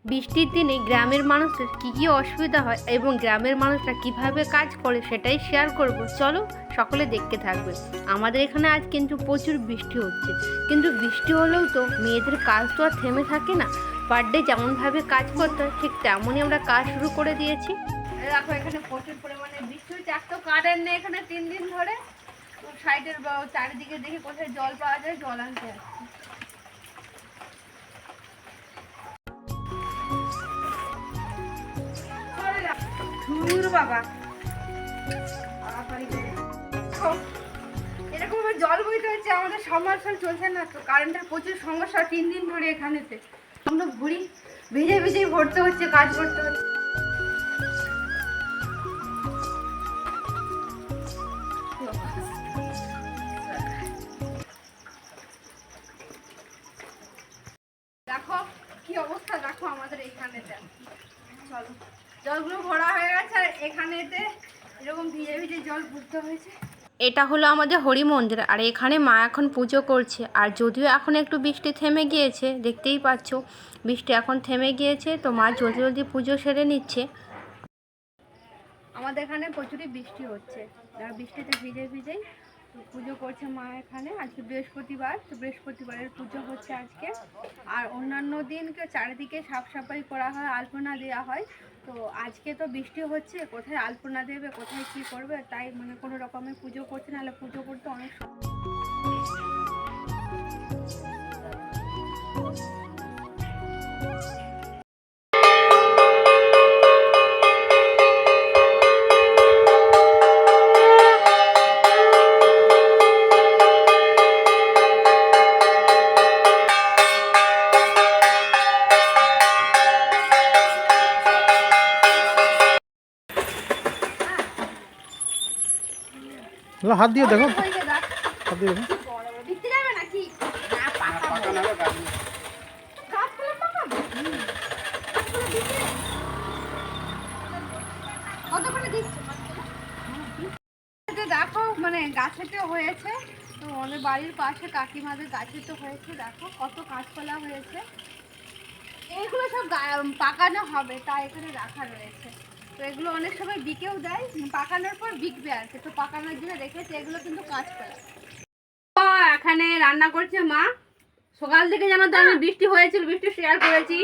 বৃষ্টির দিনে গ্রামের মানুষের কী অসুবিধা হয় এবং গ্রামের মানুষরা কিভাবে কাজ করে সেটাই শেয়ার করব। চলো সকলে দেখতে থাকবে। আমাদের এখানে আজ কিন্তু প্রচুর বৃষ্টি হচ্ছে, কিন্তু বৃষ্টি হলেও তো মেয়েদের কাজ তো আর থেমে থাকে না। পার ডে যেমনভাবে কাজ করতে হয় ঠিক তেমনই আমরা কাজ শুরু করে দিয়েছি। দেখো এখানে প্রচুর পরিমাণে বৃষ্টি হচ্ছে, এক তো কারেন্ট নেই এখানে 3 দিন ধরে। সাইডের চারিদিকে দেখি কোথায় জল পাওয়া যায়, জল আনতে আসছি। বাবা এরকম জল বইতে হচ্ছে, আমাদের সাবমার্সিবল চলছে না তো, কারেন্টের প্রচুর সমস্যা 3 দিন ধরে এখানেতে। আমরা ঘুরি ভিজে ভিজেই ভরতে হচ্ছে, কাজ করতে হচ্ছে। দেখো কি অবস্থা, দেখো আমাদের এইখানেতে। চলো জলগুলো ভরা হয়ে গেছে আর এখানেতে এরকম ভিজে ভিজে জল ভরতে হয়েছে। এটা হলো আমাদের হরি মন্দির, আর এখানে মা এখন পুজো করছে। আর যদিও এখন একটু বৃষ্টি থেমে গিয়েছে, দেখতেই পাচ্ছ বৃষ্টি এখন থেমে গিয়েছে, তো মা জলদি জলদি পুজো সেরে নিচ্ছে। আমাদের এখানে প্রচুরই বৃষ্টি হচ্ছে, আর বৃষ্টিতে ভিজে ভিজেই পুজো করছে মা এখানে। আজকে বৃহস্পতিবার, তো বৃহস্পতিবারের পুজো হচ্ছে আজকে। আর অন্যান্য দিনকে চারিদিকে সাফ সাফাই করা হয়, আলপনা দেওয়া হয়। তো আজকে তো বৃষ্টি হচ্ছে, কোথায় আলপনা দেবে, কোথায় কী করবে, তাই মানে কোনো রকমের পুজো করছে, নাহলে পুজো করতে অনেক হাত দিয়ে দেখো, হাত দিয়ে দেখো। দেখো মানে গাছেতে হয়েছে, তো আমাদের বাড়ির পাশে কাকিমাদের গাছে তো হয়েছে। দেখো কত কাঁচকলা হয়েছে, এগুলো সব পাকানো হবে, তাই এখানে রাখা রয়েছে। তো এগুলো অনেক সময় বিকেও দেয়, পাকানোর পর বিকবে আর কি, তো পাকানোর জন্য রেখেছে। এগুলো কিন্তু কাঁচকলা। এখানে রান্না করছে মা। সকাল থেকে জানো তো আমি বৃষ্টি হয়েছিল, বৃষ্টি শেয়ার করেছি,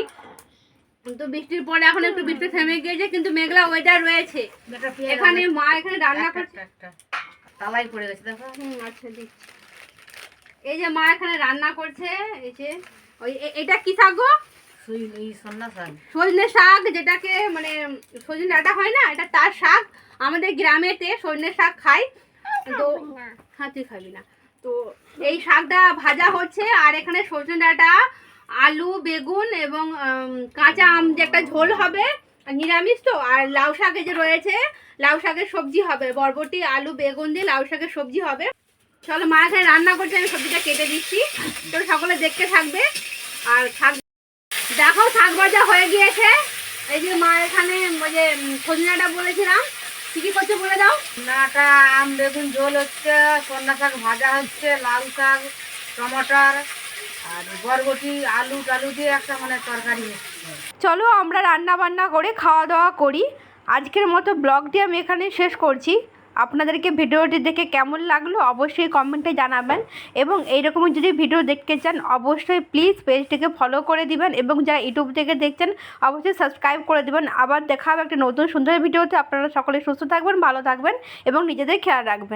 তো বৃষ্টির পরে এখন একটু বৃষ্টি থেমে গিয়েছে, কিন্তু মেঘলা ওয়েদার রয়েছে। এখানে মা এখানে রান্না করছে, তালাই পড়ে গেছে দেখো। আচ্ছা দিচ্ছি। এই যে মা এখানে রান্না করছে, এই যে ওই এটা কি শাক গো? সজনে শাক, যেটাকে মানে সজনে ডাঁটা হয় না, এটা তার শাক। আমাদের গ্রামেতে সজনে শাক খাই, তো হ্যাঁ তুই খাবি না। তো এই শাকটা ভাজা হচ্ছে, আর এখানে সজনে ডাঁটা, আলু, বেগুন এবং কাঁচা আম যে একটা ঝোল হবে, নিরামিষ তো। আর লাউ শাক যে রয়েছে, লাউ শাকের সবজি হবে, বরবটি, আলু, বেগুন দিয়ে লাউ শাকের সবজি হবে। চলো মা এখানে রান্না করছে, আমি সবজিটা কেটে দিচ্ছি, তো সকলে দেখতে থাকবে। আর শাক দেখো, শাক ভাজা হয়ে গিয়েছে। এই যে মা এখানে ওই যে সজনাটা বলেছিলাম, কি কি করছে বলে দাও। নাটা আম বেগুন ঝোল হচ্ছে, সন্না শাক ভাজা হচ্ছে, লাল শাক, টমাটার আর বরবটি, আলু টালু দিয়ে একটা মানে তরকারি হচ্ছে। চলো আমরা রান্না বান্না করে খাওয়া দাওয়া করি। আজকের মতো ব্লগটি আমি এখানে শেষ করছি। আপনাদেরকে ভিডিওটি দেখে কেমন লাগলো অবশ্যই কমেন্টে জানাবেন, এবং এইরকমই যদি ভিডিও দেখতে চান অবশ্যই প্লিজ পেজটিকে ফলো করে দিবেন, এবং যারা ইউটিউব থেকে দেখছেন অবশ্যই সাবস্ক্রাইব করে দিবেন। আবার দেখা হবে একটা নতুন সুন্দর ভিডিওতে। আপনারা সকলে সুস্থ থাকবেন, ভালো থাকবেন এবং নিজেদের খেয়াল রাখবেন।